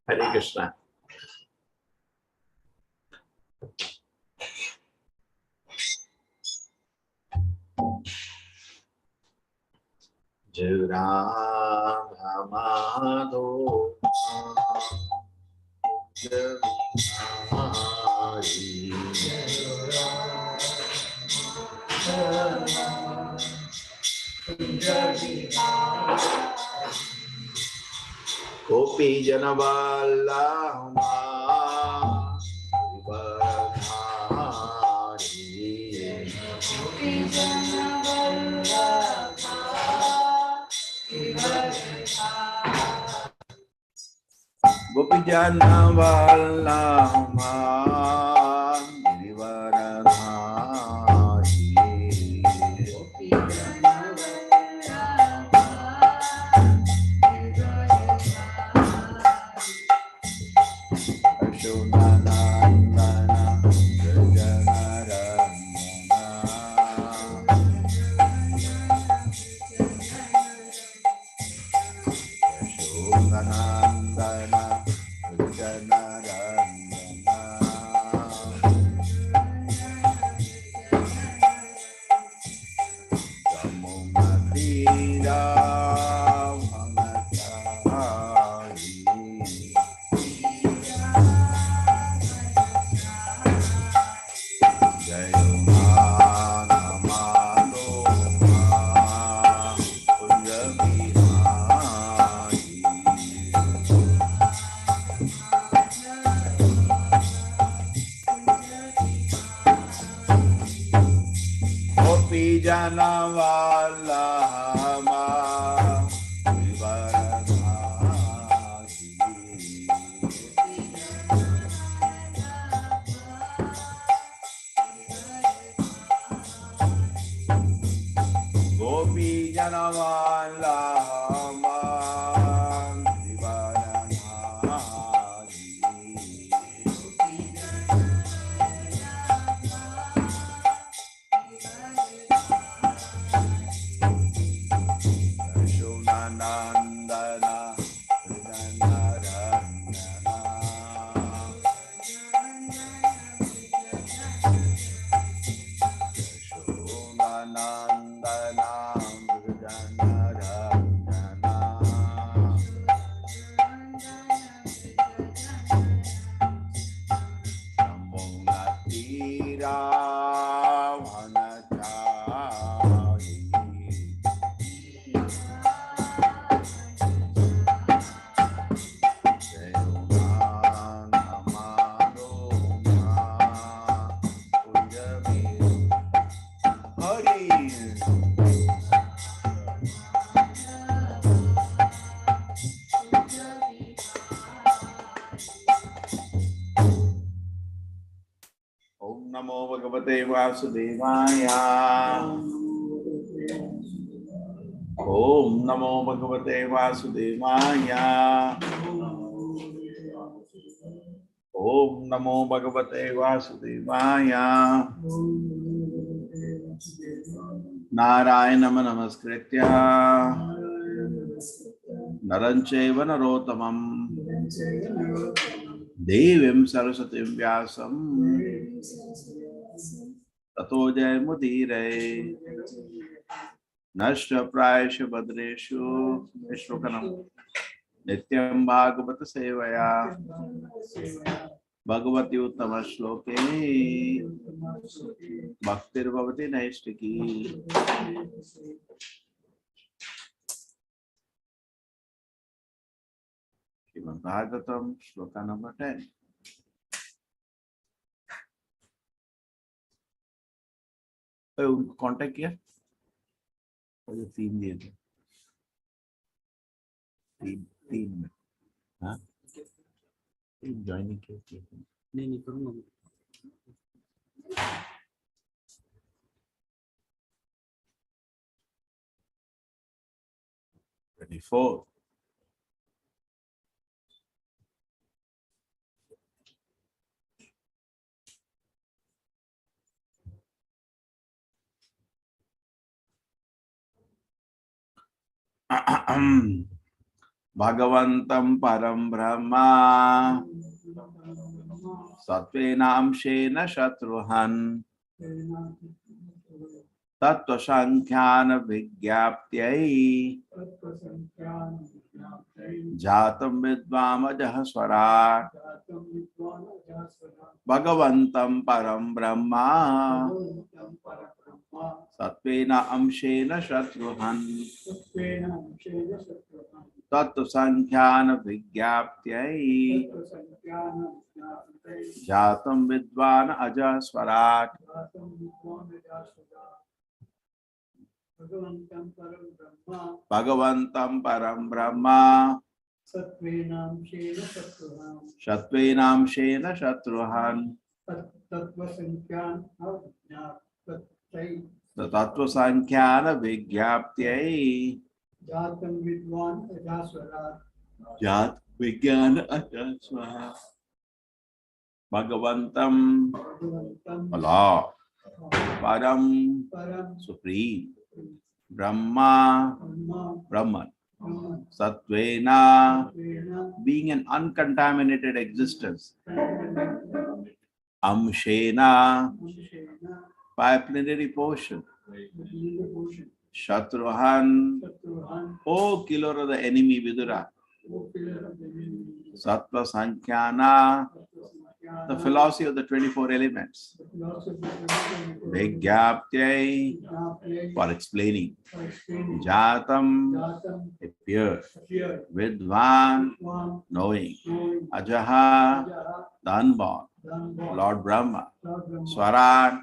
Hare Krishna. Jurama Madho Gopi Janavallama Gopi Janavallama Namo Bhagavate Vasudevaya. Om Namo Bhagavate Vasudevaya. Om Namo Bhagavate Vasudevaya. Narayanam Namaskritya Narancheva Narottamam Devim Saraswatim Vyasam Tato Jayamudire Nashta Prayasha Badreshu Vishwakanam Nityam Bhagavata Sevaya Bhagavati Uttama Shloke Bhaktir Bhavati Naistiki. Srimad Bhagavatam Shloka number 10. उनको contact किया और जो 3 दिए थे 3 में हाँ 3 joining किया नहीं करूँगा 24 Bhagavantam Param Brahma Satvena Amshena Shatruhan Tattva Sankhyan Vigyaptyai Jatam Vidvam Ajahaswarat Bhagavantam Param Brahma Satvena Amshena Shatruhan Tattva Sankhyan Vigyaptyai Jatam Vidvan Ajahaswarat Bhagavantam Param Brahma Satvenam Shena Shatruhan the Tattva Sankhyan Vigyaptyai Jat Vigyan Ajahaswarat Bhagavantam Allah Param Supreme Brahma Brahman Satvena being an uncontaminated existence Amshena by a plenary portion Shatruhan O killer of the enemy Vidura Sattva Sankhyana the philosophy of the 24 elements Vigyaptyai for explaining Jatam appear Vidvan knowing Ajaha the unborn Lord Brahma Swarat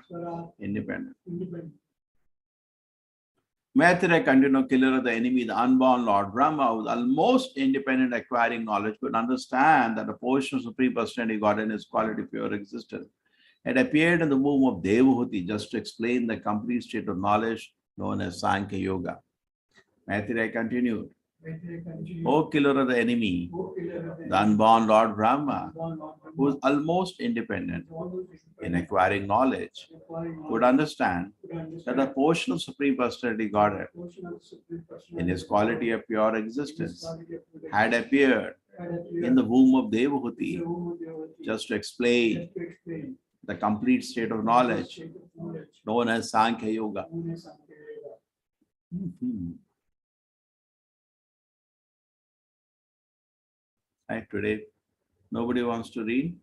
independent Maitreya continued, killer of the enemy, the unborn Lord Brahma, who was almost independent, acquiring knowledge, could understand that a portion of Supreme Personality God in His quality pure existence had appeared in the womb of Devahuti just to explain the complete state of knowledge known as Sankhya Yoga. Maitreya continued, O killer of the enemy, the unborn Lord Brahma, who is almost independent in acquiring knowledge, could understand that a portion of Supreme Personality Godhead in His quality of pure existence had appeared in the womb of Devahuti just to explain the complete state of knowledge known as Sankhya Yoga. Right, today, nobody wants to read?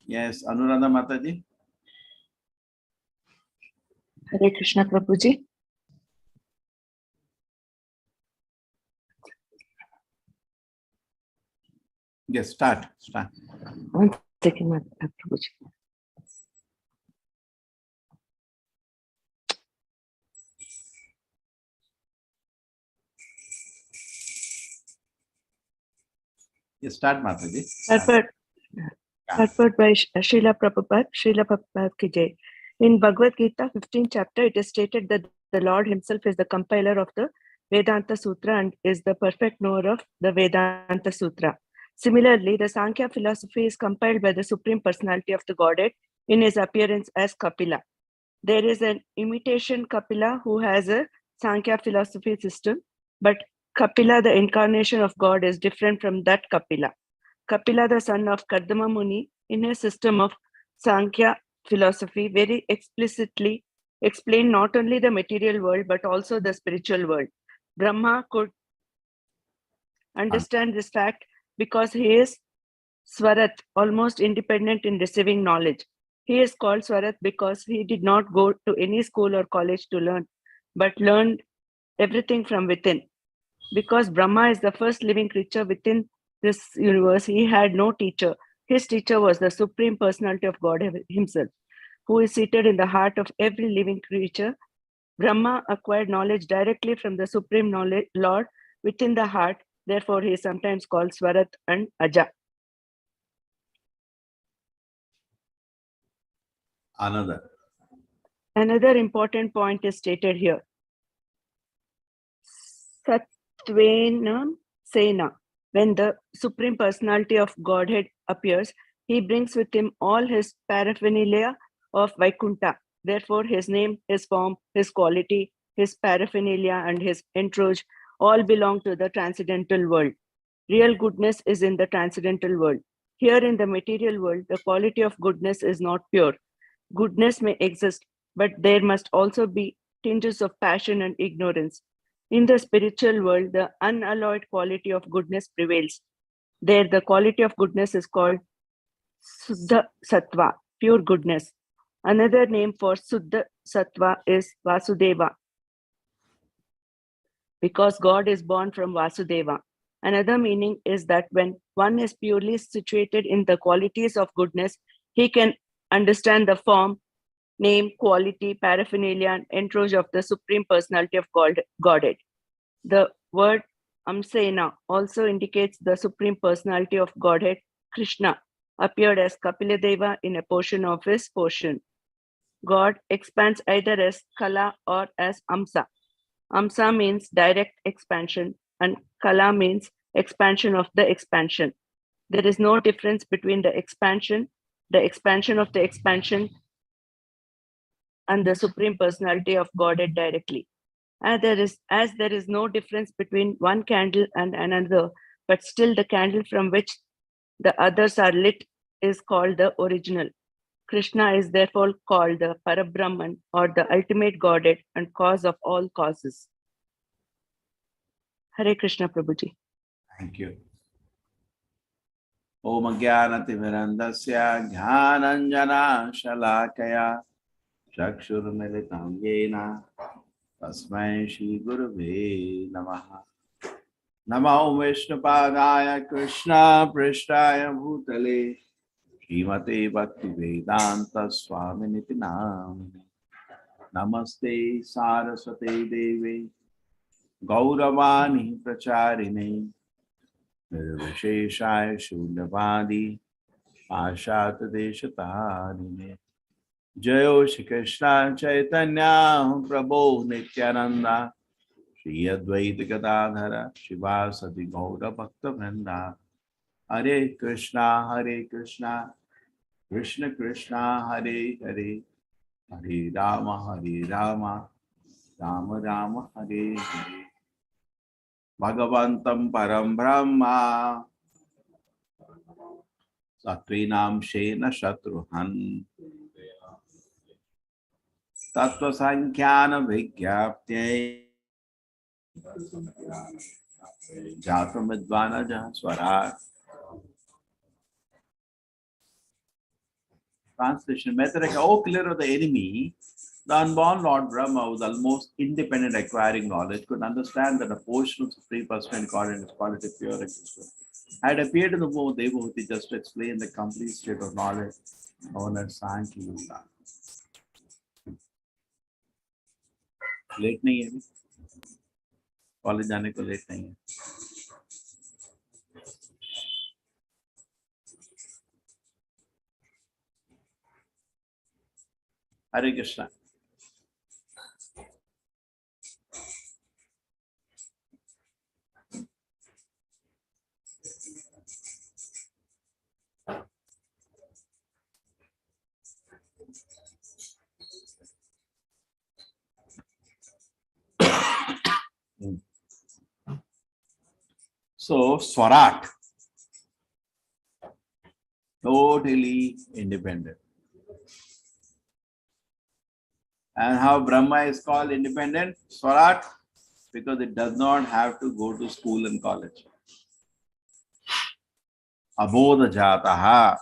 Yes, Anuradha Mataji. Hare Krishna Prabhuji. Yes, start. 1 second, Prabhuji. Yes, start, Mataji. Purport by Srila Prabhupada ki jai. In Bhagavad Gita, 15th chapter, it is stated that the Lord Himself is the compiler of the Vedanta Sutra and is the perfect knower of the Vedanta Sutra. Similarly, the Sankhya philosophy is compiled by the Supreme Personality of the Godhead in His appearance as Kapila. There is an imitation Kapila who has a Sankhya philosophy system, but Kapila, the incarnation of God, is different from that Kapila. Kapila, the son of Kardama Muni, in his system of Sankhya philosophy, very explicitly explained not only the material world but also the spiritual world. Brahma could understand this fact because he is Swarat, almost independent in receiving knowledge. He is called Swarat because he did not go to any school or college to learn, but learned everything from within. Because Brahma is the first living creature within this universe, he had no teacher. His teacher was the Supreme Personality of God Himself, who is seated in the heart of every living creature. Brahma acquired knowledge directly from the Supreme Lord within the heart. Therefore, he is sometimes called Swarat and Aja. Another important point is stated here. Sattvenam Sena. When the Supreme Personality of Godhead appears, he brings with him all his paraphernalia of Vaikuntha. Therefore, his name, his form, his quality, his paraphernalia, and his entourage all belong to the transcendental world. Real goodness is in the transcendental world. Here in the material world, the quality of goodness is not pure. Goodness may exist, but there must also be tinges of passion and ignorance. In the spiritual world, the unalloyed quality of goodness prevails. There, the quality of goodness is called Suddha Sattva, pure goodness. Another name for Suddha Sattva is Vasudeva, because God is born from Vasudeva. Another meaning is that when one is purely situated in the qualities of goodness, he can understand the form, name, quality, paraphernalia, and entourage of the Supreme Personality of Godhead. The word Amsena also indicates the Supreme Personality of Godhead, Krishna, appeared as Kapiladeva in a portion of his portion. God expands either as Kala or as Amsa. Amsa means direct expansion, and Kala means expansion of the expansion. There is no difference between the expansion of the expansion, and the Supreme Personality of Godhead directly. As there is no difference between one candle and another, but still the candle from which the others are lit is called the original. Krishna is therefore called the Parabrahman, or the ultimate Godhead and cause of all causes. Hare Krishna, Prabhuji. Thank you. Om Jnanatimirandasya Jnananjana Shalakaya Chakshurmilitam Yena Tasmai Shri Gurave Namaha. Namo Vishnupadaya Krishna Prishtaya Bhutale Srimate Bhaktivedanta Swaminiti Namine. Namaste Saraswate Deve Gauravani Pracharine Nirvisheshaya Shulavadi Ashat Deshatarine. Jayo Shri Krishna Chaitanya Prabhu Nityananda Shri Advaita Gadadhara Shivasati Gaura Bhakta Vrinda. Hare Krishna, Krishna Krishna, Hare Hare, Hare Rama, Rama Rama, Hare Hare. Bhagavantam Param Brahma Satvinam Shena Shatruhan Tattva Sankhyanam Vigyapte Jatam Vidvana Swarat. Translation: Method, O killer of the enemy, the unborn Lord Brahma, was almost independent, acquiring knowledge, could understand that a portion of Supreme Personality God and its quality pure existence had appeared in the womb of Devahoti just to explain the complete state of knowledge known as Sankhya Yoga. Late नहीं है, college जाने को late नहीं है. Hare Krishna. So Swarat, totally independent. And how Brahma is called independent? Swarat, because it does not have to go to school and college. Abodha Jataha.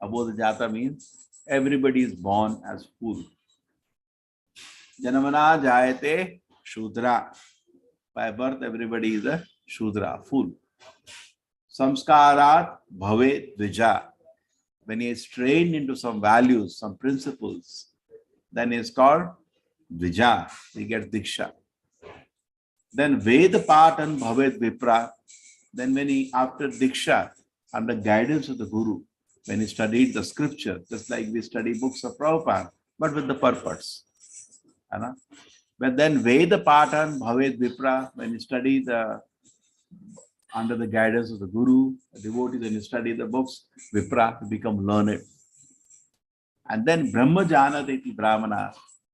Abodha Jata means everybody is born as fool. Janamana Jayate Shudra. By birth, everybody is a Shudra, fool. Samskarat Bhave Dvija. When he is trained into some values, some principles, then he is called Dvija. He gets Diksha. Then Veda Patan Bhavet Vipra. Then when he, after Diksha, under guidance of the Guru, when he studied the scripture, just like we study books of Prabhupada, but with the purpose. But then Veda Patan Bhavet Vipra, when you study under the guidance of the Guru, the devotees, when you study the books, Vipra, you become learned. And then Brahma Janati Brahmana,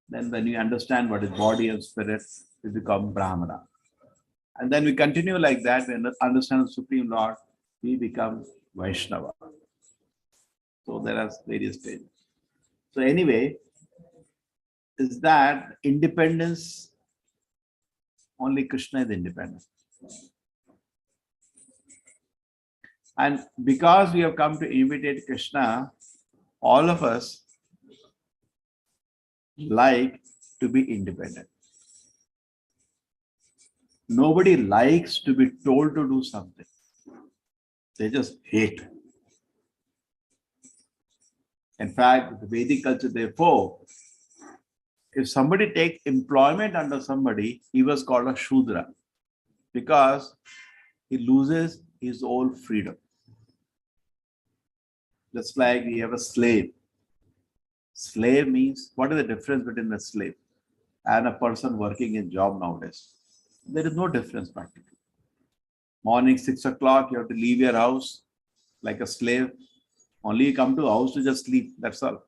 then when you understand what is body and spirit, you become Brahmana. And then we continue like that, when we understand the Supreme Lord, we become Vaishnava. So there are various stages. So anyway, is that independence, only Krishna is independent. And because we have come to imitate Krishna, all of us like to be independent. Nobody likes to be told to do something. They just hate. In fact, the Vedic culture, therefore, if somebody takes employment under somebody, he was called a Shudra because he loses his own freedom. Just like we have a slave. Slave means, what is the difference between a slave and a person working in job nowadays? There is no difference practically. Morning 6 o'clock, you have to leave your house like a slave. Only you come to house to just sleep, that's all.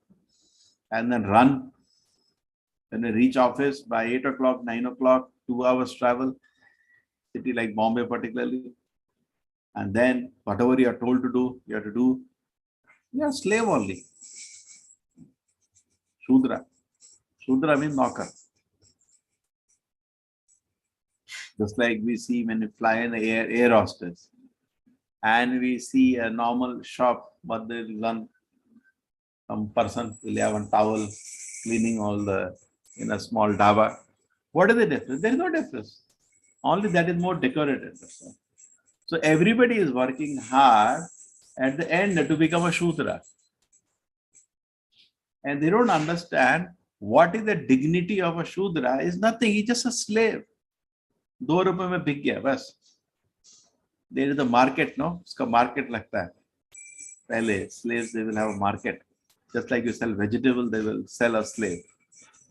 And then run. When you reach office by 8 o'clock, 9 o'clock, 2 hours travel, city like Bombay particularly. And then whatever you are told to do, you have to do. You are a slave only. Shudra. Shudra means knocker. Just like we see when we fly in the air hostess. And we see a normal shop, but they run some person will have a towel cleaning all the in a small dhaba. What is the difference? There is no difference. Only that is more decorated. So everybody is working hard at the end to become a Shudra. And they don't understand what is the dignity of a Shudra. Is nothing, he's just a slave. 2 रुपए में बिक गया बस. There is a market, no? उसका market लगता है. पहले slaves, they will have a market. Just like you sell vegetable, they will sell a slave.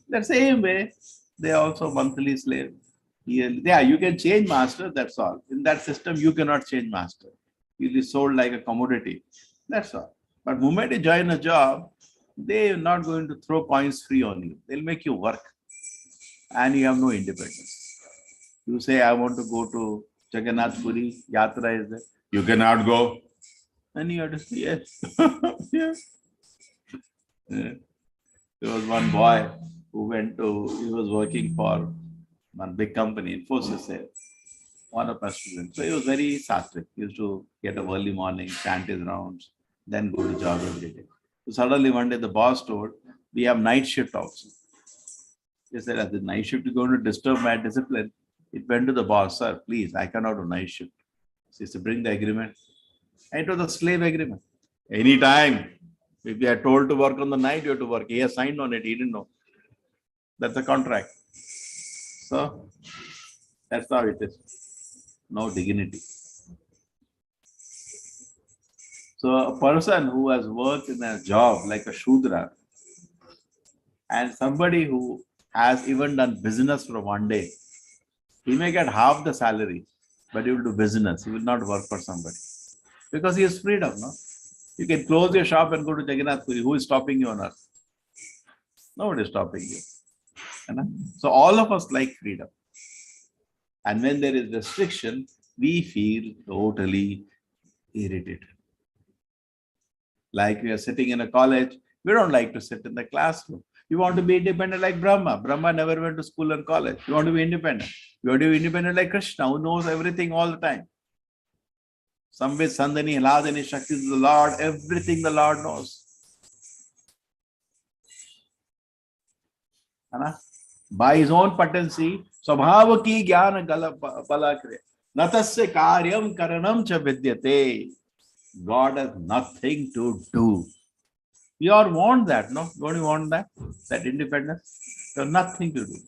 That same way, they are also monthly slave. Yeah, you can change master, that's all. In that system, you cannot change master. You'll be sold like a commodity. That's all. But the moment you join a job, they are not going to throw coins free on you. They'll make you work. And you have no independence. You say, I want to go to Jagannath Puri, Yatra is there. You cannot go. And you have to say, yes. Yes. Yeah. There was one boy who he was working for one big company, Infosys, one of our students. So he was very sattvic. He used to get up early morning, chant his rounds, then go to job every day. So suddenly one day the boss told, we have night shift also. He said, as the night shift is going to disturb my discipline. It went to the boss, sir, please, I cannot do night shift. So he said, bring the agreement. And it was a slave agreement. Anytime, if you are told to work on the night, you have to work. He has signed on it, he didn't know. That's a contract. So, that's how it is. No dignity. So, a person who has worked in a job like a Shudra and somebody who has even done business for one day, he may get half the salary, but he will do business. He will not work for somebody. Because he has freedom, no? You can close your shop and go to Jagannath Puri. Who is stopping you on earth? Nobody is stopping you. So all of us like freedom. And when there is restriction, we feel totally irritated. Like we are sitting in a college, we don't like to sit in the classroom. You want to be independent like Brahma. Brahma never went to school and college. You want to be independent. You want to be independent like Krishna, who knows everything all the time. Samvit Sandhani, Hladani, Shakti is the Lord, everything the Lord knows. By his own potency, Swabhava ki jnana bala kre. Natasya karyam karanam cha vidyate. God has nothing to do. We all want that, no? Don't you want that? That independence? You have nothing to do.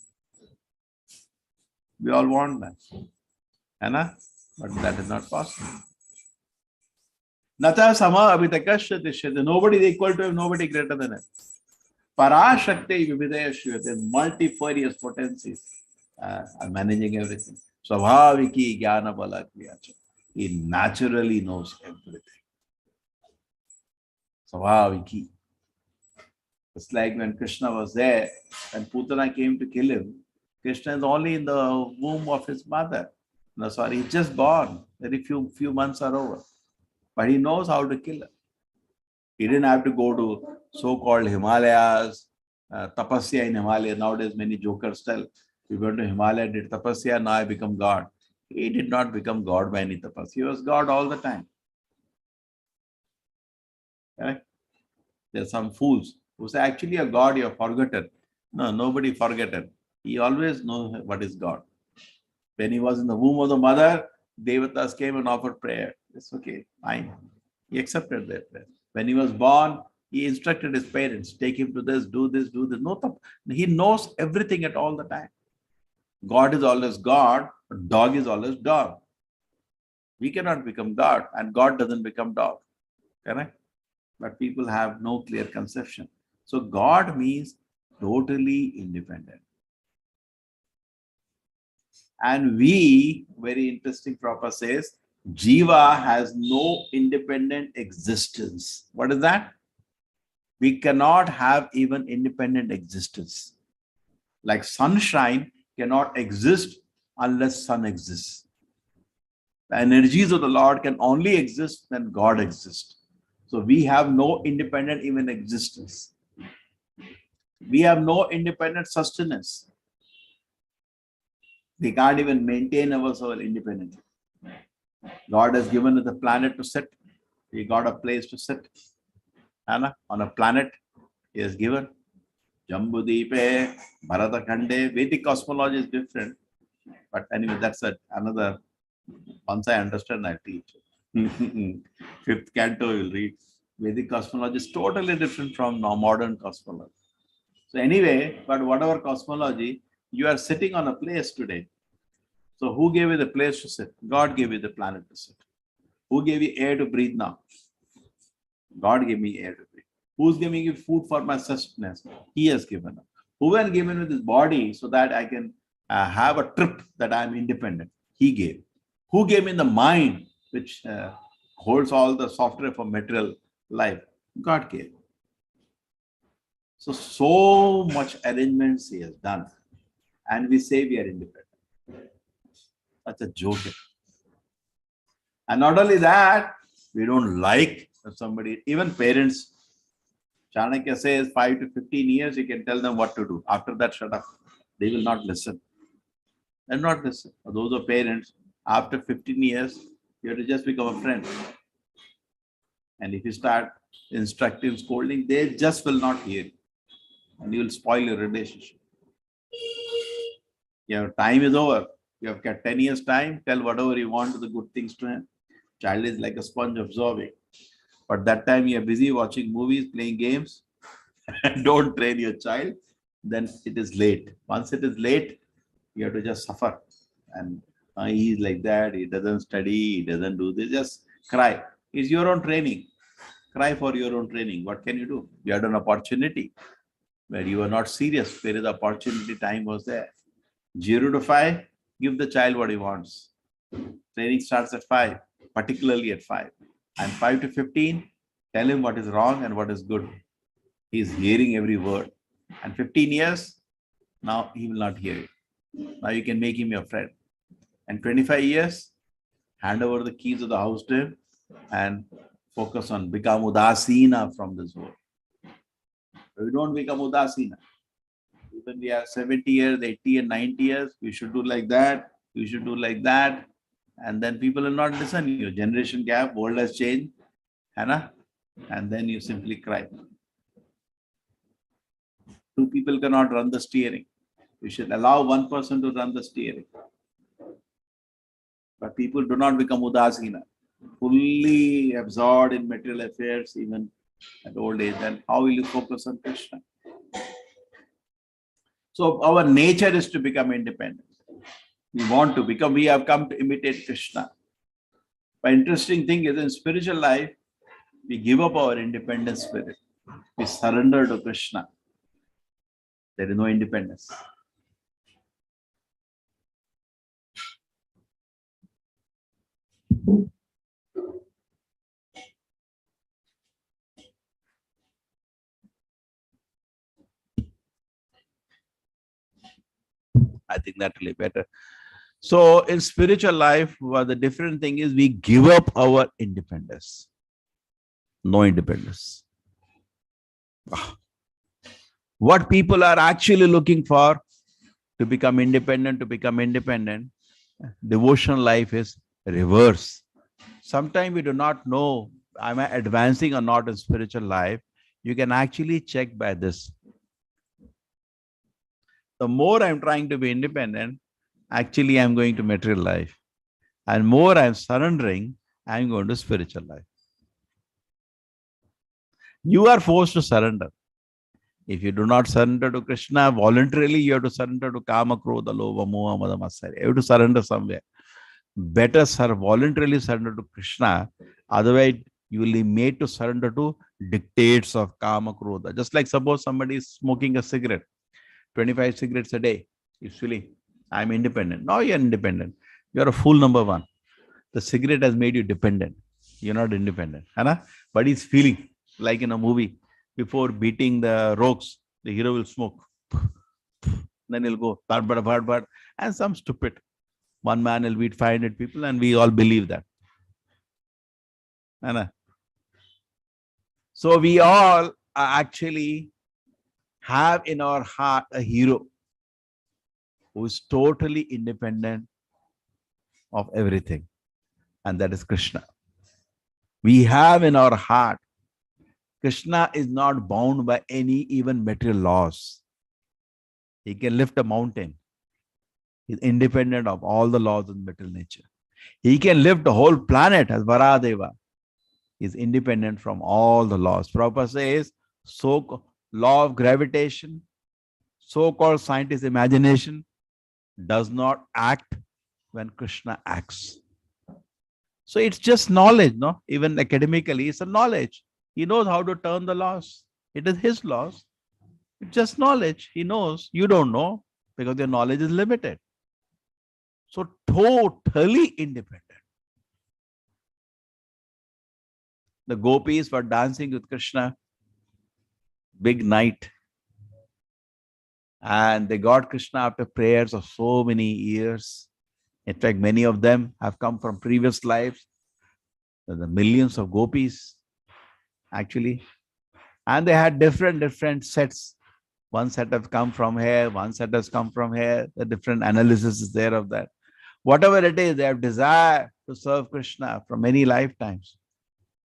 We all want that. But that is not possible. Nata sama abhitakasya tishyate. Nobody is equal to him, nobody greater than him. Parashakti Vividaya Shuyate, multifarious potencies are managing everything. Swabhaviki Jnana Bala Kriyacha. He naturally knows everything. Swabhaviki. It's like when Krishna was there, and Putana came to kill him. Krishna is only in the womb of his mother. No, sorry, he's just born. Very few months are over. But he knows how to kill her. He didn't have to go to so-called Himalayas, tapasya in Himalaya. Nowadays, many jokers tell, you went to Himalaya, did tapasya, now I become God. He did not become God by any tapasya. He was God all the time. Correct? There are some fools who say, actually, a God, you have forgotten. No, nobody forgotten. He always knows what is God. When he was in the womb of the mother, Devatas came and offered prayer. It's okay, fine. He accepted their prayer. When he was born, he instructed his parents, take him to this, do this, do this. No, he knows everything at all the time. God is always God, but dog is always dog. We cannot become God, and God doesn't become dog. Correct? But people have no clear conception. So God means totally independent. And we, very interesting, Prabhupada says, Jiva has no independent existence. What is that? We cannot have even independent existence. Like sunshine cannot exist unless sun exists. The energies of the Lord can only exist when God exists. So we have no independent even existence. We have no independent sustenance. We can't even maintain ourselves independently. God has given us a planet to sit. We got a place to sit. Anna, on a planet, He has given. Jambudipe, Bharatakande, Vedic cosmology is different. But anyway, that's another, once I understand, I teach. Fifth canto, you'll read. Vedic cosmology is totally different from modern cosmology. So anyway, but whatever cosmology, you are sitting on a place today. So who gave you the place to sit? God gave you the planet to sit. Who gave you air to breathe now? God gave me air to breathe. Who's giving you food for my sustenance? He has given. Who has given me this body so that I can have a trip that I am independent? He gave. Who gave me the mind which holds all the software for material life? God gave. So much arrangements He has done. And we say we are independent. That's a joke. And not only that, we don't like somebody, even parents. Chanakya says 5 to 15 years, you can tell them what to do. After that, shut up. They will not listen. They'll not listen. For those are parents, after 15 years, you have to just become a friend. And if you start instructing, scolding, they just will not hear. And you will spoil your relationship. Your time is over. You have got 10 years time, tell whatever you want to the good things to him. Child is like a sponge absorbing. But that time you are busy watching movies, playing games, and don't train your child, then it is late. Once it is late, you have to just suffer. And he is like that, he doesn't study, he doesn't do this, just cry. It's your own training. Cry for your own training. What can you do? You had an opportunity where you were not serious, where the opportunity time was there. 0 to 5, give the child what he wants. Training starts at 5, particularly at 5. And 5 to 15, tell him what is wrong and what is good. He is hearing every word. And 15 years, now he will not hear it. Now you can make him your friend. And 25 years, hand over the keys of the house to him and focus on become udasina from this world. We don't become udasina. Even we are 70 years, 80 and 90 years, we should do like that, we should do like that. And then people will not listen. Your generation gap, world has changed. Hannah? And then you simply cry. 2 people cannot run the steering. You should allow 1 person to run the steering. But people do not become udasina, fully absorbed in material affairs, even at old age. Then how will you focus on Krishna? So our nature is to become independent. We want to become, we have come to imitate Krishna. But interesting thing is in spiritual life, we give up our independent spirit. We surrender to Krishna. There is no independence. I think that will be better. So in spiritual life, the different thing is we give up our independence. No independence. What people are actually looking for to become independent, devotional life is reverse. Sometimes we do not know, am I advancing or not in spiritual life? You can actually check by this. The more I'm trying to be independent, actually I'm going to material life. And more I'm surrendering, I'm going to spiritual life. You are forced to surrender. If you do not surrender to Krishna voluntarily, you have to surrender to Kama, Krodha, Lobha, Moha, Mada, Matsarya. You have to surrender somewhere. Better voluntarily surrender to Krishna. Otherwise, you will be made to surrender to dictates of Kama, Krodha. Just like suppose somebody is smoking a cigarette, 25 cigarettes a day. He's feeling, I'm independent. No, you're independent. You're a fool, number one. The cigarette has made you dependent. You're not independent. But he's feeling like in a movie. Before beating the rocks, the hero will smoke. Then he'll go, bad. And some stupid. One man will beat 500 people and we all believe that. So we all actually have in our heart a hero who is totally independent of everything. And that is Krishna. We have in our heart, Krishna is not bound by any even material laws. He can lift a mountain. He's independent of all the laws of material nature. He can lift the whole planet as Varadeva. He's independent from all the laws. Prabhupada says, law of gravitation, so-called scientist imagination does not act when Krishna acts. So it's just knowledge, no? Even academically, it's a knowledge. He knows how to turn the laws. It is his laws. It's just knowledge. He knows. You don't know because your knowledge is limited. So totally independent. The gopis were dancing with Krishna. Big night. And they got Krishna after prayers of so many years. In fact, many of them have come from previous lives. The millions of gopis. Actually, and they had different sets. One set has come from here, one set has come from here. The different analysis is there of that. Whatever it is, they have desire to serve Krishna for many lifetimes.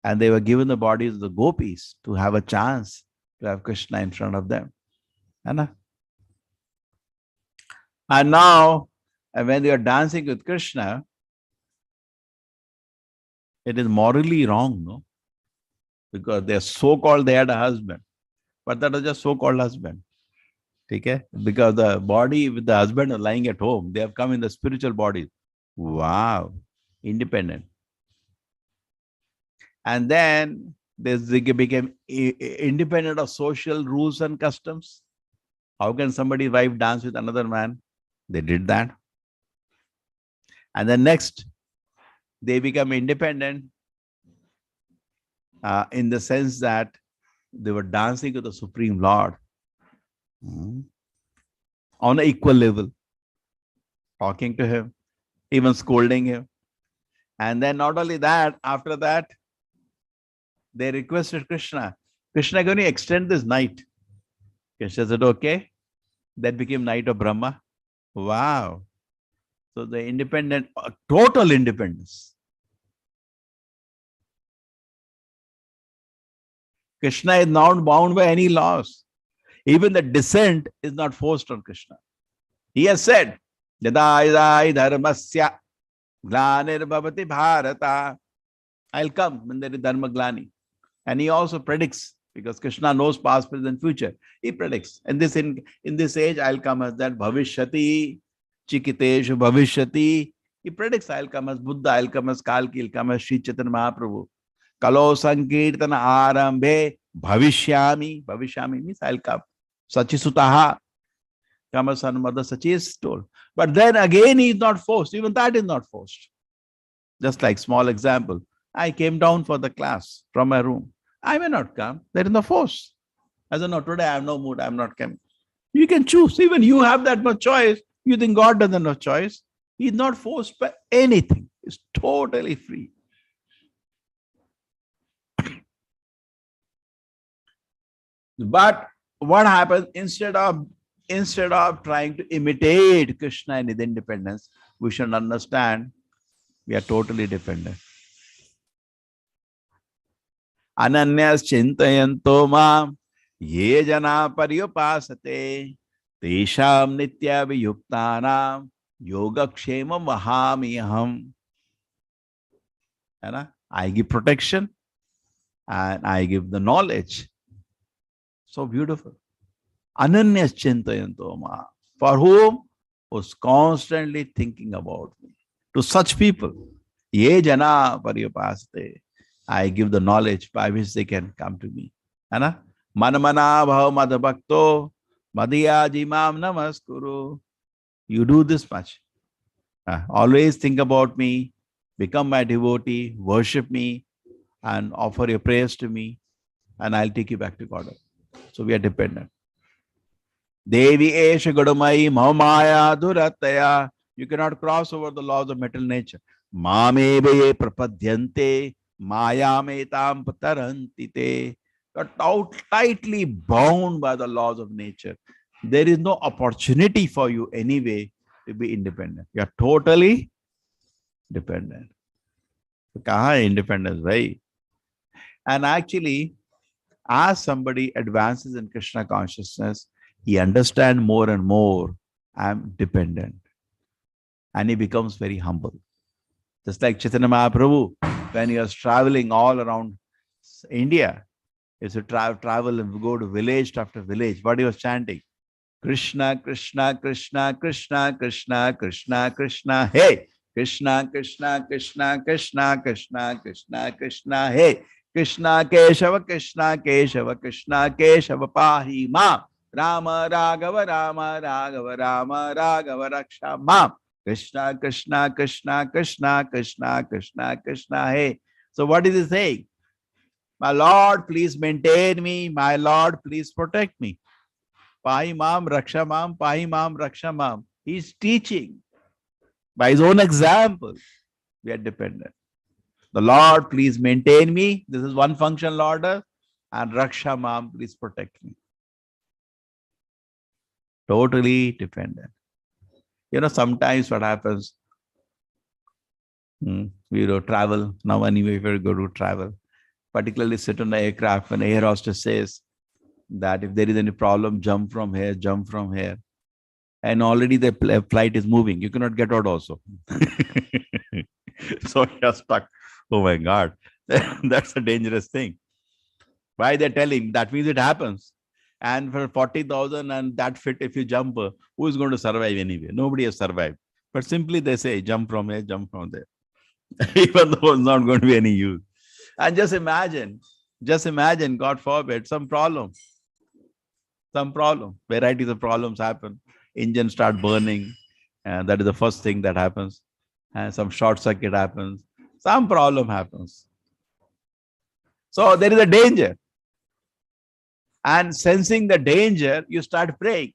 And they were given the bodies of the gopis to have a chance to have Krishna in front of them. And now, when they are dancing with Krishna, it is morally wrong, no? Because they are so-called they had a husband. But that was just so-called husband. Okay? Because the body with the husband are lying at home. They have come in the spiritual body. Wow. Independent. And then they became independent of social rules and customs. How can somebody's wife dance with another man? They did that. And then next, they become independent in the sense that they were dancing with the Supreme Lord on an equal level, talking to him, even scolding him. And then not only that, after that, they requested Krishna, Krishna, can you extend this night? Krishna said, okay. That became night of Brahma. Wow. So the independent, total independence. Krishna is not bound by any laws. Even the descent is not forced on Krishna. He has said, Yada dharmasya glanir bhavati bharata. I'll come when there is dharma glani. And he also predicts, because Krishna knows past, present, future. He predicts. And this in this age, I'll come as that bhavishyati, chikiteshu bhavishyati. He predicts, I'll come as Buddha, I'll come as Kalki, I'll come as Sri Chaitanya Mahaprabhu. Kalo Sankirtana Arambhe Bhavishyami. Bhavishyami means I'll come. Sachisutaha. Kama son, mother, Sachi is told. But then again, he is not forced. Even that is not forced. Just like small example. I came down for the class from my room. I may not come. There is no force. I said, no, today I have no mood. I am not coming. You can choose. Even you have that much choice. You think God doesn't have choice. He is not forced by anything. It's totally free. But what happens instead of trying to imitate Krishna in his independence, we should understand we are totally dependent. Ananyas chintayanto mam ye jana paryupasate tesham nitya viyuktanam yogakshema mahamiham. I give protection and I give the knowledge. So beautiful. Ananyas chintayanto mam. For whom? Was constantly thinking about me. To such people, ye jana paryupasate, I give the knowledge by which they can come to me. Manamana bhav madabhakto madhyajimam namaskuru. You do this much. Always think about me, become my devotee, worship me, and offer your prayers to me, and I'll take you back to God. So we are dependent. Devi esha gadamai mahamaya durataya. You cannot cross over the laws of material nature. Mamebe prapadyante mayametam patarantite. You are tightly bound by the laws of nature. There is no opportunity for you anyway to be independent. You are totally dependent. So, kaha independence, right? And actually, as somebody advances in Krishna consciousness, he understands more and more, I'm dependent. And he becomes very humble. Just like Chaitanya Mahaprabhu, when he was traveling all around India, he used to travel and go to village after village. What he was chanting? Krishna, Krishna, Krishna, Krishna, Krishna, Krishna, Krishna, hey! Krishna, Krishna, Krishna, Krishna, Krishna, Krishna, Krishna, hey! Krishna, Keshava, Krishna, Keshava, Krishna, Keshava, Pahi Ma. Rama, Raghava, Rama, Raghava, Rama, Raghava, Raksha Ma. Krishna, Krishna, Krishna, Krishna, Krishna, Krishna, Krishna, hey. So what is he saying? My Lord, please maintain me. My Lord, please protect me. Pahi Mam, Raksha Mam, Pahi Mam, Raksha Mam. He's teaching. By his own example, we are dependent. The Lord, please maintain me. This is one function Lord does. And Raksha Mam, please protect me. Totally dependent. Sometimes what happens, we travel. Now anyway, if we go to travel, particularly sit on the aircraft, when air hostess says that if there is any problem, jump from here, jump from here. And already the flight is moving. You cannot get out also. So you're stuck. Oh my God. That's a dangerous thing. Why they're telling? That means it happens. And for 40,000 and that fit, if you jump, who is going to survive anyway? Nobody has survived. But simply they say, jump from here, jump from there. Even though it's not going to be any use. And just imagine, God forbid, some problem. Varieties of problems happen. Engines start burning. And that is the first thing that happens. And some short circuit happens. Some problem happens. So there is a danger. And sensing the danger, you start praying.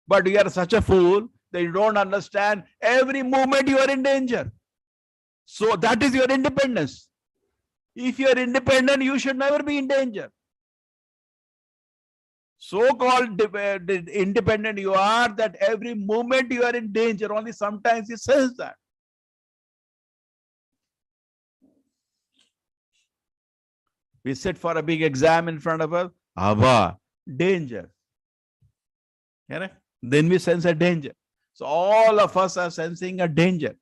But you are such a fool that you don't understand every moment you are in danger. So that is your independence. If you are independent, you should never be in danger. So-called independent you are that every moment you are in danger. Only sometimes you sense that. We sit for a big exam in front of us. Abba, danger. Then we sense a danger. So all of us are sensing a danger.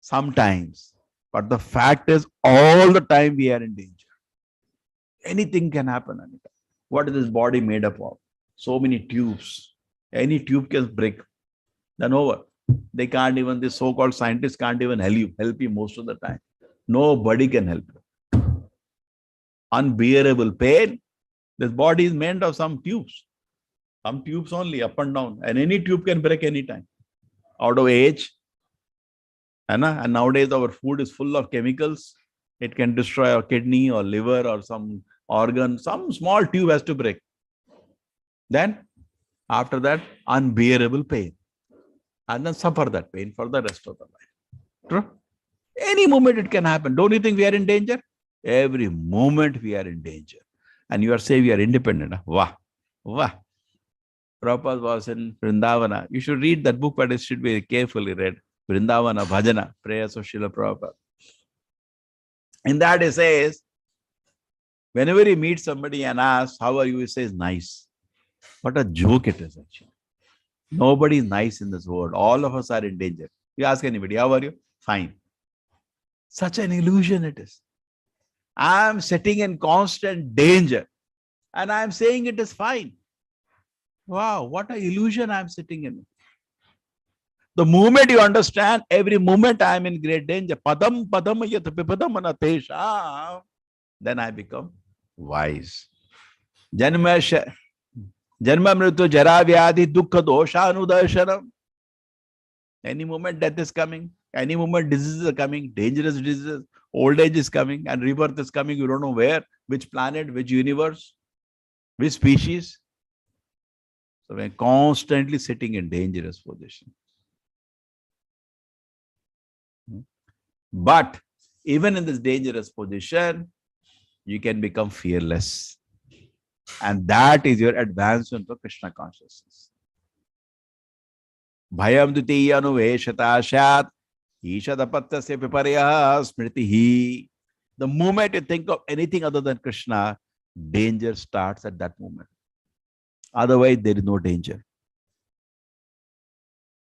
Sometimes. But the fact is, all the time we are in danger. Anything can happen. What is this body made up of? So many tubes. Any tube can break. Then over. They can't even, the so-called scientists can't even help you most of the time. Nobody can help you. Unbearable pain. This body is made of some tubes. Some tubes only, up and down. And any tube can break anytime. Out of age. And nowadays our food is full of chemicals. It can destroy our kidney or liver or some organ. Some small tube has to break. Then, after that, unbearable pain. And then suffer that pain for the rest of the life. True? Any moment it can happen. Don't you think we are in danger? Every moment we are in danger. And you are saying we are independent. Wow. Wow. Prabhupada was in Vrindavana. You should read that book, but it should be carefully read. Vrindavana Bhajana, prayers of Srila Prabhupada. In that he says, whenever he meets somebody and asks, how are you? He says, nice. What a joke it is actually. Nobody is nice in this world. All of us are in danger. You ask anybody, how are you? Fine. Such an illusion it is. I am sitting in constant danger and I am saying it is fine. Wow, what an illusion I am sitting in. The moment you understand, every moment I am in great danger, padam padam yat pipadam anatesha, then I become wise. Janma mritu jara vyadhi dukkha dosha anudarshanam. Any moment death is coming, any moment diseases are coming, dangerous diseases, old age is coming, and rebirth is coming. You don't know where, which planet, which universe, which species. So we're constantly sitting in dangerous position. But even in this dangerous position, you can become fearless. And that is your advancement to Krishna consciousness. Bhayam dutiyanu veshatashat ishadapatyasya viparya smritihi. The moment you think of anything other than Krishna, danger starts at that moment. Otherwise, there is no danger.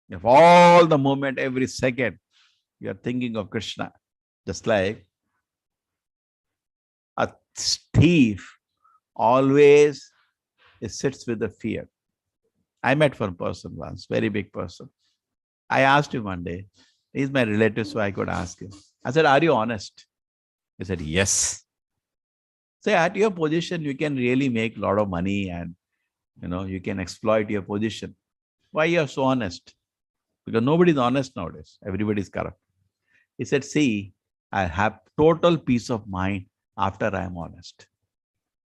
If all the moment, every second, you are thinking of Krishna, just like a thief always sits with the fear. I met one person once, very big person. I asked him one day, he's my relative, so I could ask him. I said, are you honest? He said, yes. So at your position, you can really make a lot of money and you can exploit your position. Why you are so honest? Because nobody is honest nowadays. Everybody is corrupt. He said, see, I have total peace of mind after I am honest.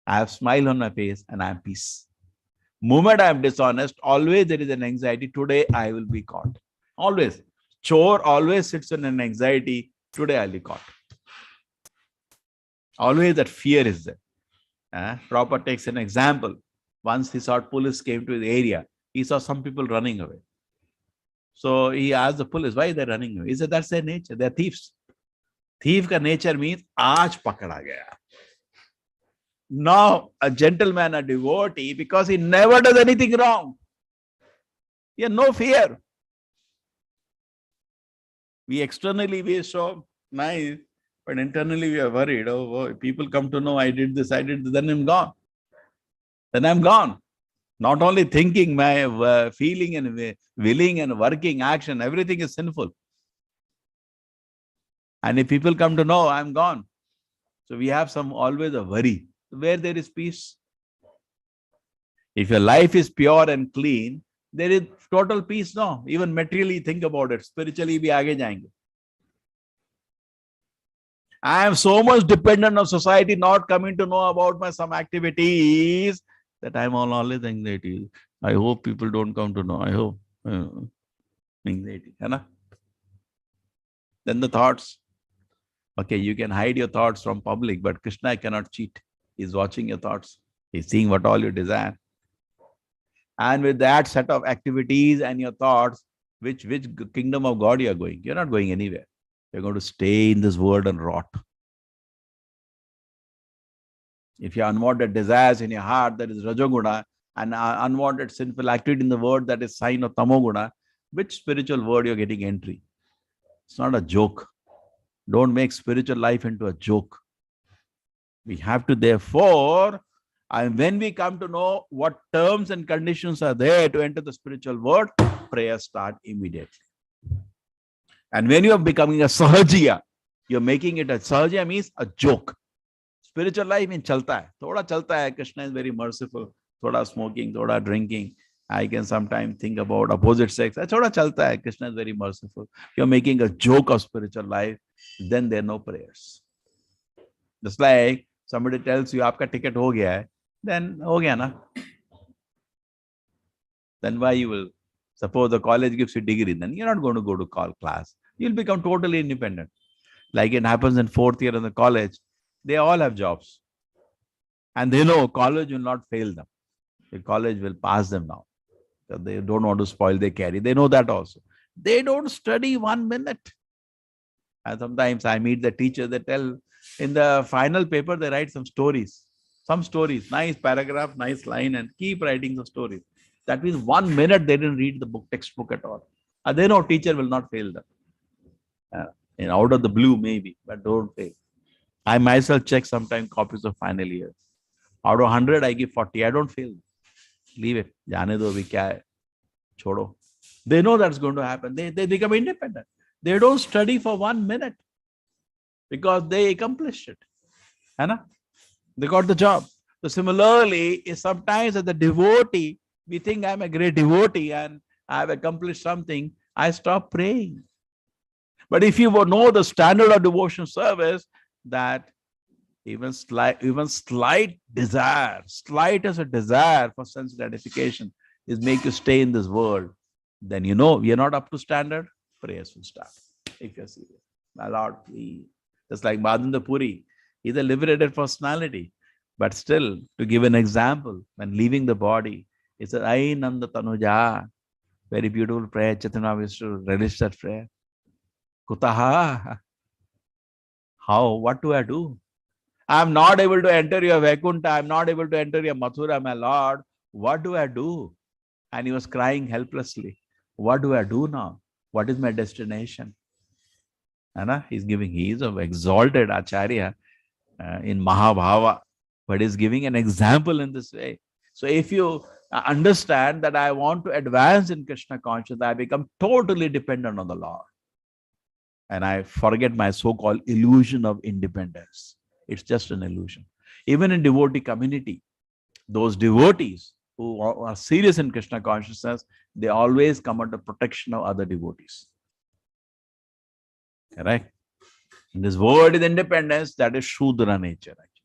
I have smile on my face and I am peace. Moment I am dishonest, always there is an anxiety. Today I will be caught. Always. Chore always sits in an anxiety. Today I'll be caught. Always that fear is there. Prabhupada takes an example. Once he saw police came to the area, he saw some people running away. So he asked the police, why they are running away? He said, that's their nature. They are thieves. Thief ka nature means, aaj pakada gaya. Now, a gentleman, a devotee, because he never does anything wrong. He has no fear. We externally, we are so nice, but internally we are worried. Oh, people come to know I did this, then I'm gone. Then I'm gone. Not only thinking, my feeling and willing and working, action, everything is sinful. And if people come to know, I'm gone. So we have always a worry. Where there is peace. If your life is pure and clean, there is total peace. No, even materially think about it. Spiritually, we aage jayenge. I am so much dependent on society not coming to know about some activities that I am always anxiety. I hope people don't come to know. I hope. Anxiety. Then the thoughts. Okay, you can hide your thoughts from public, but Krishna cannot cheat. He's watching your thoughts. He's seeing what all you desire. And with that set of activities and your thoughts, which kingdom of God you are going? You're not going anywhere. You're going to stay in this world and rot. If you have unwanted desires in your heart, that is Rajoguna, and unwanted sinful activity in the word, that is sign of Tamoguna, which spiritual word you're getting entry? It's not a joke. Don't make spiritual life into a joke. We have to therefore, and when we come to know what terms and conditions are there to enter the spiritual world, prayer start immediately. And when you are becoming a sahajiya, you're making it a sahajiya means a joke. Spiritual life means chalta hai. Thoda chalta hai. Krishna is very merciful. thoda smoking, thoda drinking. I can sometimes think about opposite sex. Thoda chalta hai. Krishna is very merciful. You're making a joke of spiritual life, then there are no prayers. Just like somebody tells you, aapka ticket ho gaya hai, then ho gaya na. Then why you will, suppose the college gives you degree, then you're not going to go to class. You'll become totally independent. Like it happens in 4th year in the college, they all have jobs. And they know college will not fail them. The college will pass them now. So they don't want to spoil their career. They know that also. They don't study 1 minute. And sometimes I meet the teacher, they tell, in the final paper, they write some stories. Some stories, nice paragraph, nice line, and keep writing the stories. That means 1 minute they didn't read the book, textbook at all. And they know teacher will not fail them. And out of the blue, maybe, but don't fail. I myself check sometimes copies of final year. Out of 100, I give 40. I don't fail. Leave it. Jaane do abhi kya hai? Chodo. They know that's going to happen. They become independent. They don't study for 1 minute because they accomplished it. Hai? They got the job. So similarly, sometimes as a devotee, we think I'm a great devotee and I've accomplished something. I stop praying. But if you know the standard of devotion service, that even slight desire, slight as a desire for sense gratification is make you stay in this world, then you know we are not up to standard, prayers will start. If you're serious. My Lord, please. Just like Madhunda Puri, he's a liberated personality. But still, to give an example, when leaving the body, it's an Ai Nanda Tanuja. Very beautiful prayer. Chaitanya Vishnu relished that prayer. Kutaha. How? What do I do? I'm not able to enter your Vaikuntha. I'm not able to enter your Mathura, my Lord. What do I do? And he was crying helplessly. What do I do now? What is my destination? He's giving, he is an exalted Acharya in Mahabhava, but he's giving an example in this way. So if you understand that I want to advance in Krishna consciousness, I become totally dependent on the Lord. And I forget my so-called illusion of independence. It's just an illusion. Even in devotee community, those devotees who are serious in Krishna consciousness, they always come under protection of other devotees. Correct? In this word is independence, that is Shudra nature. Actually.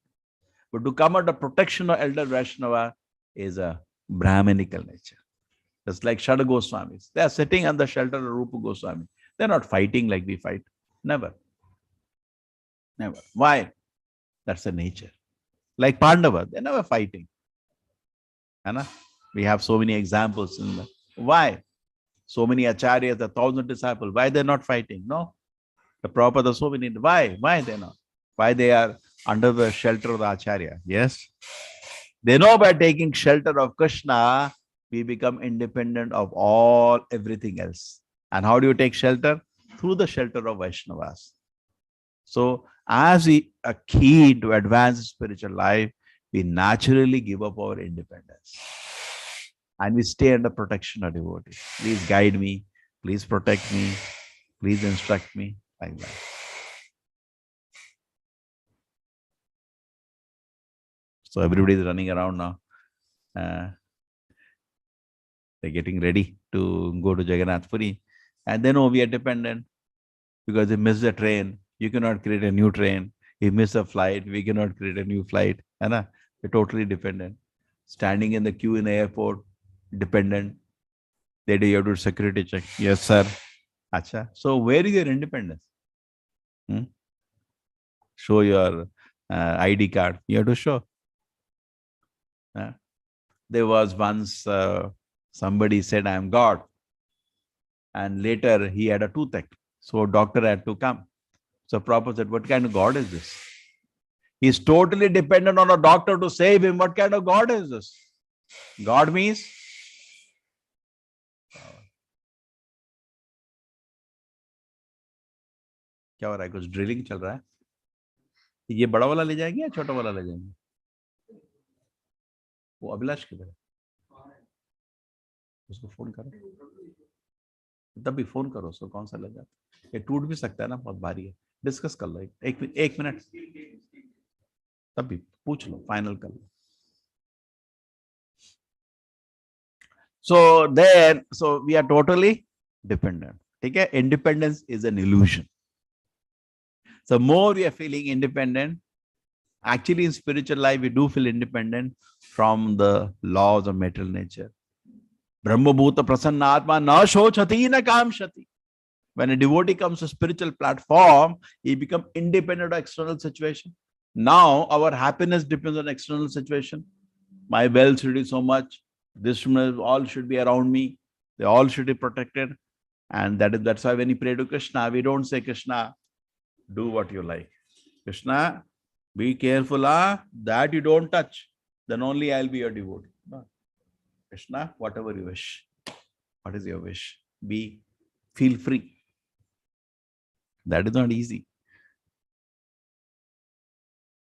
But to come under protection of elder Vaishnava is a Brahminical nature. Just like Shada Goswamis. They are sitting under shelter of Rupa Goswami. They're not fighting like we fight. Never. Never. Why? That's the nature. Like Pandava, they're never fighting. We have so many examples. Why? So many acharyas, 1,000 disciples. Why they're not fighting? No. The Prabhupada, so many. Why? Why they're not? Why they are under the shelter of the acharya? Yes. They know by taking shelter of Krishna, we become independent of everything else. And how do you take shelter? Through the shelter of Vaishnavas. So as we are keen to advance spiritual life, we naturally give up our independence. And we stay under protection of devotees. Please guide me. Please protect me. Please instruct me. Like that. So everybody is running around now. They're getting ready to go to Jagannath Puri. And then, we are dependent because they miss the train. You cannot create a new train. He missed a flight. We cannot create a new flight. We're totally dependent. Standing in the queue in the airport, dependent. They do, you have to do security check. Yes, sir. Acha. So where is your independence? Show your ID card. You have to show. There was once somebody said, I am God. And later he had a toothache. So doctor had to come. So Prabhupada said, what kind of God is this? He's totally dependent on a doctor to save him. What kind of God is this? God means क्या हो रहा है? कुछ drilling चल रहा है? ये बड़ा वाला ले जाएंगे या छोटा वाला ले जाएंगे? वो अभिलाष किधर है? उसको फोन करो. तब भी फोन करो उसको, कौन सा ले जाता? ये टूट भी सकता है ना, बहुत भारी है. डिस्कस कर लो एक मिनट. तब भी पूछ लो, फाइनल कर लो. So we are totally dependent. Okay? Independence is an illusion. So more we are feeling independent, actually in spiritual life, we do feel independent from the laws of material nature. Brahma bhuta prasanna atma na shochati na kamshati. When a devotee comes to spiritual platform, he becomes independent of external situation. Now our happiness depends on external situation. My wealth should be so much. This all should be around me. They all should be protected. And that's why when you pray to Krishna, we don't say, Krishna, do what you like. Krishna, be careful that you don't touch. Then only I'll be your devotee. No. Krishna, whatever you wish. What is your wish? Feel free. That is not easy.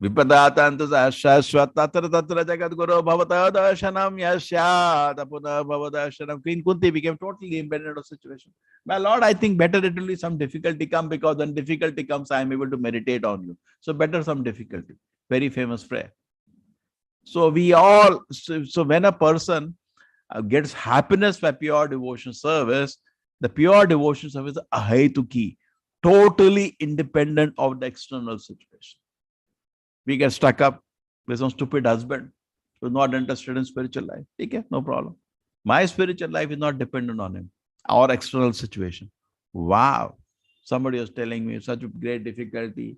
Vipadatantu shashvat tatra tatra jagat guru bhavata darshanam yasyat apuna bhavadarshanam. Queen Kunti became totally independent of situation. My Lord, I think better it will be some difficulty come, because when difficulty comes, I am able to meditate on you. So better some difficulty. Very famous prayer. So when a person gets happiness by pure devotion service, the pure devotion service is ahetuki, totally independent of the external situation. We get stuck up with some stupid husband who is not interested in spiritual life. Okay, no problem. My spiritual life is not dependent on him or external situation. Wow. Somebody was telling me such a great difficulty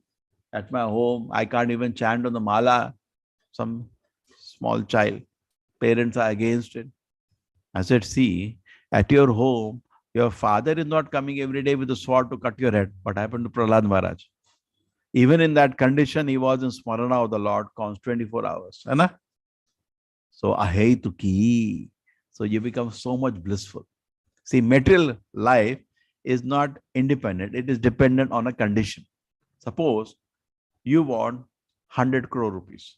at my home. I can't even chant on the mala. Some small child. Parents are against it. I said, see, at your home, your father is not coming every day with a sword to cut your head. What happened to Prahlad Maharaj? Even in that condition, he was in Smarana of the Lord, 24 hours. Right? So, ahetuki. So, you become so much blissful. See, material life is not independent. It is dependent on a condition. Suppose you want 100 crore rupees.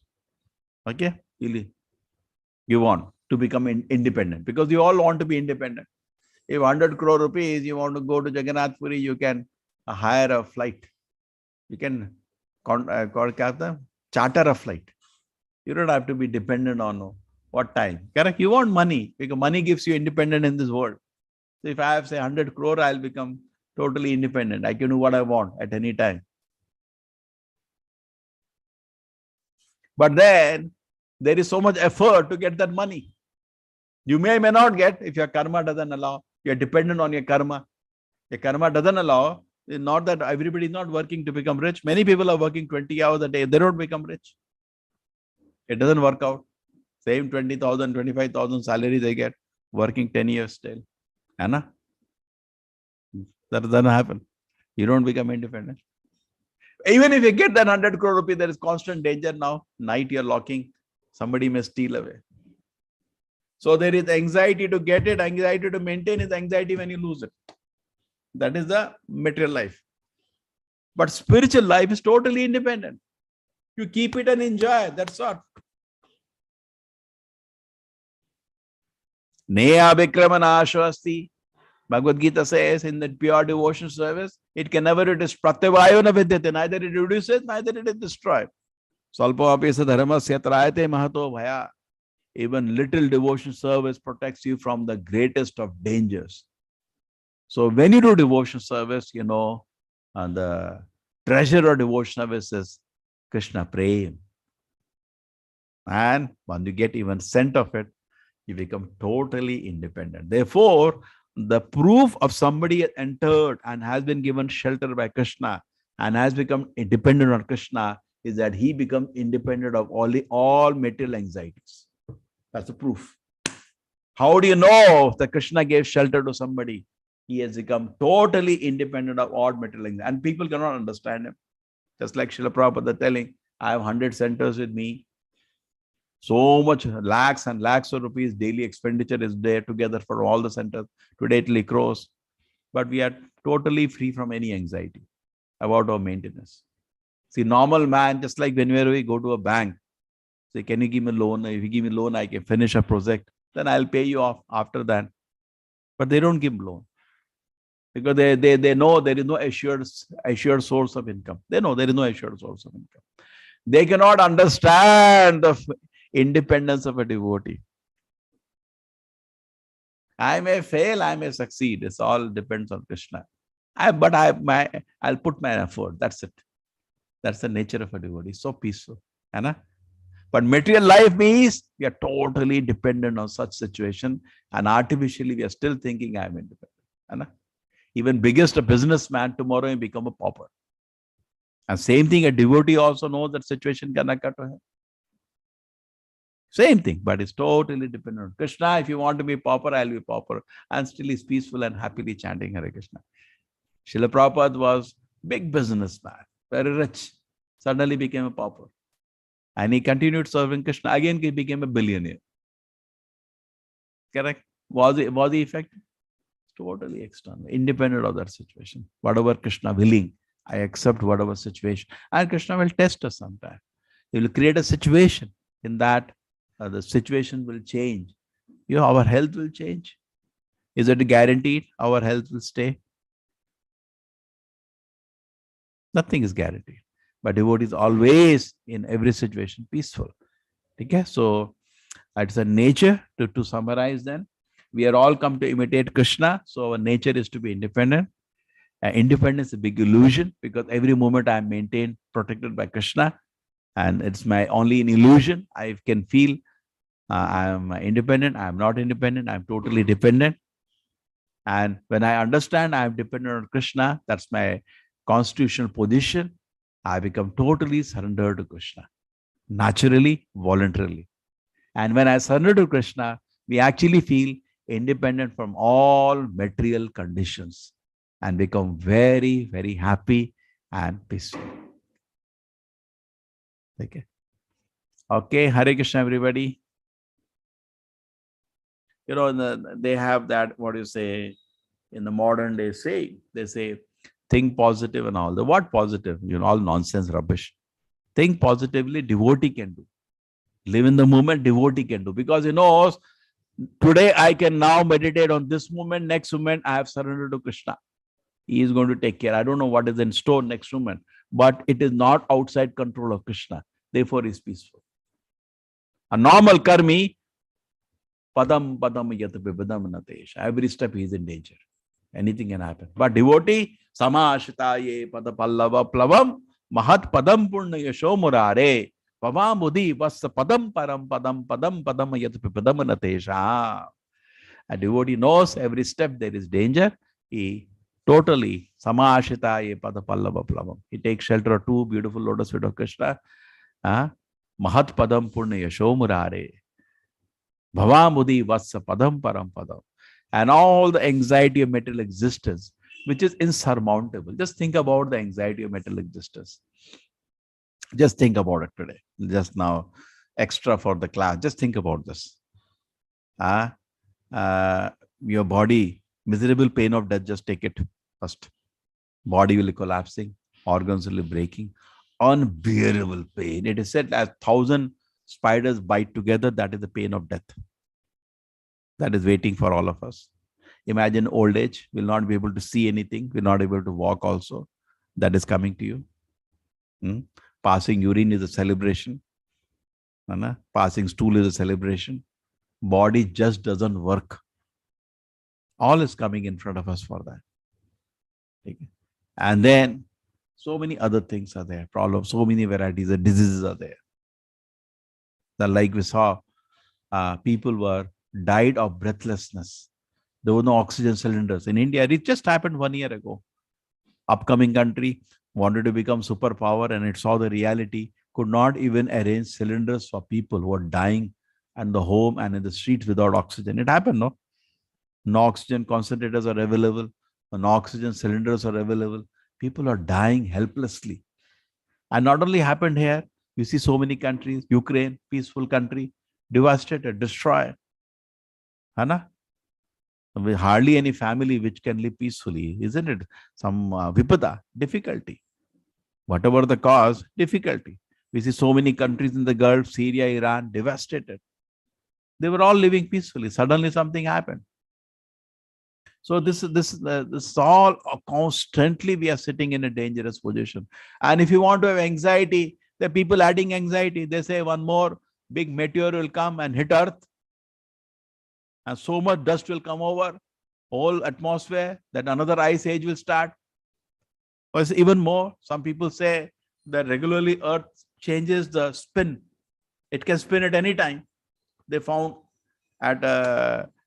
Okay? You want to become independent, because you all want to be independent. If 100 crore rupees, you want to go to Jagannath Puri, you can hire a flight. You can charter a flight. You don't have to be dependent on what time. Correct? You want money, because money gives you independence in this world. So if I have, say, 100 crore, I'll become totally independent. I can do what I want at any time. But then there is so much effort to get that money. You may not get if your karma doesn't allow. You're dependent on your karma. Your karma doesn't allow. It's not that everybody is not working to become rich. Many people are working 20 hours a day. They don't become rich. It doesn't work out. Same 20,000, 25,000 salary they get, working 10 years still. Anna? That doesn't happen. You don't become independent. Even if you get that 100 crore rupee, there is constant danger now. Night you're locking. Somebody may steal away. So there is anxiety to get it, anxiety to maintain it, anxiety when you lose it. That is the material life. But spiritual life is totally independent. You keep it and enjoy. That's all. Neya Vikramana Ashwasti. Bhagavad Gita says in the pure devotion service, it can never reduce. Pratyavayo na vidyate. Neither it reduces, neither it is destroyed. Salpo apisa dharmasya trayate mahato bhaya. Even little devotion service protects you from the greatest of dangers. So when you do devotion service, and the treasure of devotion service is Krishna Prem. And when you get even scent of it, you become totally independent. Therefore, the proof of somebody has entered and has been given shelter by Krishna and has become independent on Krishna is that he becomes independent of all material anxieties. That's the proof. How do you know that Krishna gave shelter to somebody? He has become totally independent of all material anxiety. And people cannot understand him. Just like Srila Prabhupada telling, I have 100 centers with me. So much lakhs and lakhs of rupees daily expenditure is there together for all the centers. Today it crores. But we are totally free from any anxiety about our maintenance. See, normal man, just like whenever we go to a bank, say, can you give me a loan? If you give me a loan, I can finish a project. Then I'll pay you off after that. But they don't give loan. Because they know there is no assured source of income. They know there is no assured source of income. They cannot understand the independence of a devotee. I may fail, I may succeed. It's all depends on Krishna. I'll put my effort. That's it. That's the nature of a devotee. So peaceful. Anna? But material life means we are totally dependent on such situation, and artificially we are still thinking I am independent. Anna? Even biggest a businessman tomorrow may become a pauper. And same thing, a devotee also knows that situation can occur to him. Same thing, but it's totally dependent on Krishna. If you want to be pauper, I'll be pauper. And still is peaceful and happily chanting Hare Krishna. Srila Prabhupada was big businessman, very rich. Suddenly became a pauper. And he continued serving Krishna. Again, he became a billionaire. Correct? Was the effect? Totally external, independent of that situation. Whatever Krishna willing, I accept whatever situation. And Krishna will test us sometime. He will create a situation in that the situation will change. Our health will change. Is it guaranteed our health will stay? Nothing is guaranteed. But devotee is always in every situation peaceful. Okay? So it's a nature to summarize then. We are all come to imitate Krishna. So our nature is to be independent. Independence is a big illusion because every moment I am maintained, protected by Krishna. And it's my only an illusion. I can feel I am independent. I am not independent. I am totally dependent. And when I understand I am dependent on Krishna, that's my constitutional position. I become totally surrendered to Krishna. Naturally, voluntarily. And when I surrender to Krishna, we actually feel independent from all material conditions and become very, very happy and peaceful. Okay, Hare Krishna, everybody. They have that, what you say, in the modern day saying, they say, think positive and all. What positive? All nonsense, rubbish. Think positively, devotee can do. Live in the moment, devotee can do. Because today I can now meditate on this moment, next moment I have surrendered to Krishna. He is going to take care. I don't know what is in store next moment, but it is not outside control of Krishna. Therefore, he is peaceful. A normal karmi, padam yat vibhadam natesh. Every step he is in danger. Anything can happen. But devotee, samashitaye padapallava plavam mahat padam purna yasho murare pavamudi vassa padam param padam yat vibhadam natesha. A devotee knows every step there is danger. He totally samashitaye padapallava plavam. He takes shelter of two beautiful lotus feet of Krishna. Mahat padam purna yasho murare bhavamudi vassa padam param padam. And all the anxiety of material existence, which is insurmountable. Just think about the anxiety of material existence. Just think about it today. Just now, extra for the class. Just think about this. Your body, miserable pain of death, just take it first. Body will be collapsing, organs will be breaking, unbearable pain. It is said as 1,000 spiders bite together, that is the pain of death. That is waiting for all of us. Imagine old age, will not be able to see anything, will not be able to walk also. That is coming to you. Passing urine is a celebration. Passing stool is a celebration. Body just doesn't work. All is coming in front of us for that. And then so many other things are there. Problems, so many varieties of diseases are there. Like we saw, people died of breathlessness. There were no oxygen cylinders. In India, it just happened 1 year ago. Upcoming country wanted to become superpower and it saw the reality, could not even arrange cylinders for people who are dying at the home and in the streets without oxygen. It happened, no? No oxygen concentrators are available. No oxygen cylinders are available. People are dying helplessly. And not only happened here, you see so many countries, Ukraine, peaceful country, devastated, destroyed. Hana? Hardly any family which can live peacefully, isn't it? Some vipada, difficulty. Whatever the cause, difficulty. We see so many countries in the Gulf, Syria, Iran, devastated. They were all living peacefully. Suddenly something happened. So this is all constantly we are sitting in a dangerous position. And if you want to have anxiety, the people adding anxiety, they say one more big meteor will come and hit Earth. and so much dust will come over whole atmosphere that another ice age will start. Or even more, some people say that regularly Earth changes the spin. It can spin at any time. They found at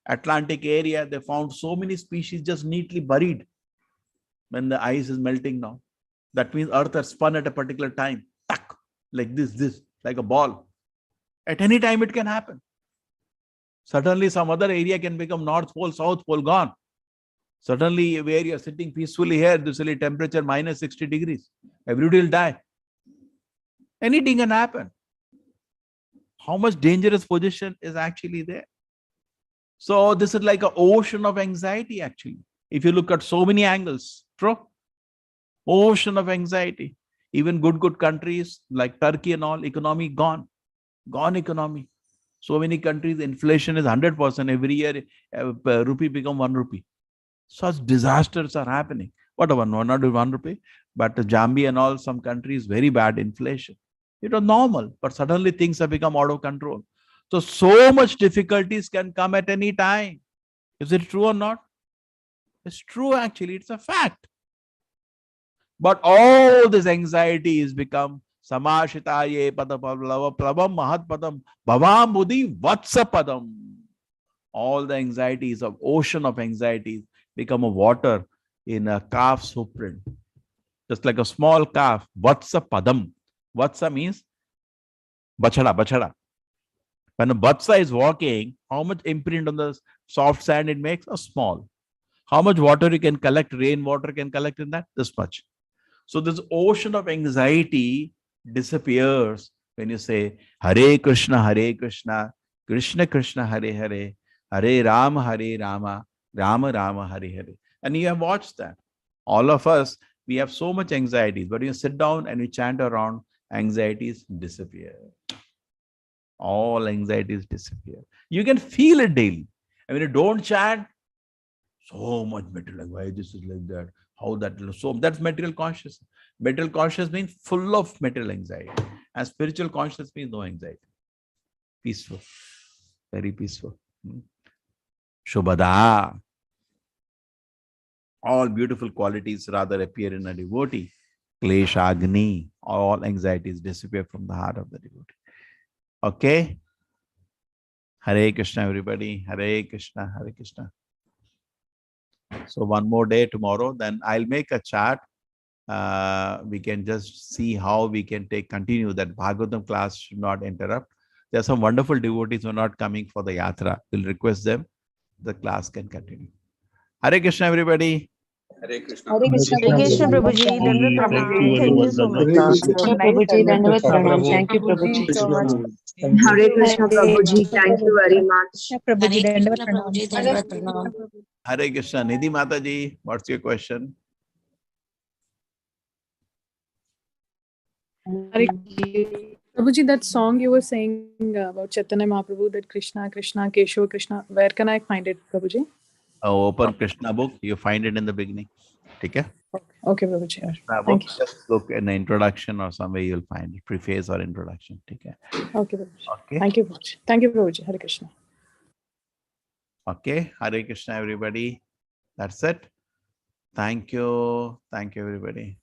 Atlantic area, they found so many species just neatly buried when the ice is melting now. That means Earth has spun at a particular time, tuck, like this, like a ball. At any time it can happen. Suddenly some other area can become North Pole, South Pole, gone. Suddenly where you're sitting peacefully here, this will be temperature minus 60 degrees. Everybody will die. Anything can happen. How much dangerous position is actually there? So this is like an ocean of anxiety actually. If you look at so many angles, true? Ocean of anxiety. Even good countries like Turkey and all, economy gone. Gone economy. So many countries, inflation is 100% every year. Rupee become 1 rupee. Such disasters are happening. Whatever, no, not 1 rupee, but Zambia and all, some countries, very bad inflation. It was normal, but suddenly things have become out of control. So much difficulties can come at any time. Is it true or not? It's true actually, it's a fact. But all this anxiety is become samashitaye padam mahat padam bhavam buddhi vatsa padam. All the anxieties of ocean of anxieties become a water in a calf's footprint. Just like a small calf, vatsa padam. Vatsa means bachada. When a vatsa is walking, how much imprint on the soft sand it makes? A small. How much water you can collect, rainwater can collect in that? This much. So this ocean of anxiety disappears when you say Hare Krishna, Krishna Krishna, Hare Hare, Hare Rama, Rama Rama, Hare Hare. And you have watched that. All of us, we have so much anxieties, but you sit down and you chant around, anxieties disappear. All anxieties disappear. You can feel it daily. And when you don't chant, so much material, like why this is like that, how that, so that's material conscious. Material conscious means full of material anxiety. And spiritual conscious means no anxiety. Peaceful. Very peaceful. Shubhada. All beautiful qualities rather appear in a devotee. Klesha Agni. All anxieties disappear from the heart of the devotee. Okay? Hare Krishna, everybody. Hare Krishna, Hare Krishna. So one more day tomorrow, then I'll make a chart. We can just see how we can continue that Bhagavatam class should not interrupt. There are some wonderful devotees who are not coming for the yatra. We'll request them. The class can continue. Hare Krishna, everybody. Hare Krishna. Hare Krishna, Hare Krishna, Prabhuji. Prabhuji. Dandavat Thank Pranam. you Thank you very so much. much. Hare So Krishna, nice. Prabhuji. Dandavat Pranam. Thank Thank you, you, Prabhuji, Prabhuji. so much. Hare Krishna, Hare Prabhuji. Thank you very much. Prabhuji, Hare Dandavat Krishna Pranam. Prabhuji, Dandavat Pranam. Hare Krishna. Nidhi Mataji, what's your question? Prabhuji, that song you were saying about Chaitanya Mahaprabhu, that Krishna, Krishna, Keshav, Krishna, where can I find it, Prabhuji? Open Krishna book. You find it in the beginning. Okay? Okay, Prabhuji. Krishna book. Thank you. Just look in the introduction or somewhere you'll find it. Preface or introduction. Okay? Okay, Prabhuji. Okay? Thank you, Prabhuji. Thank you, Prabhuji. Hare Krishna. Okay? Hare Krishna, everybody. That's it. Thank you. Thank you, everybody.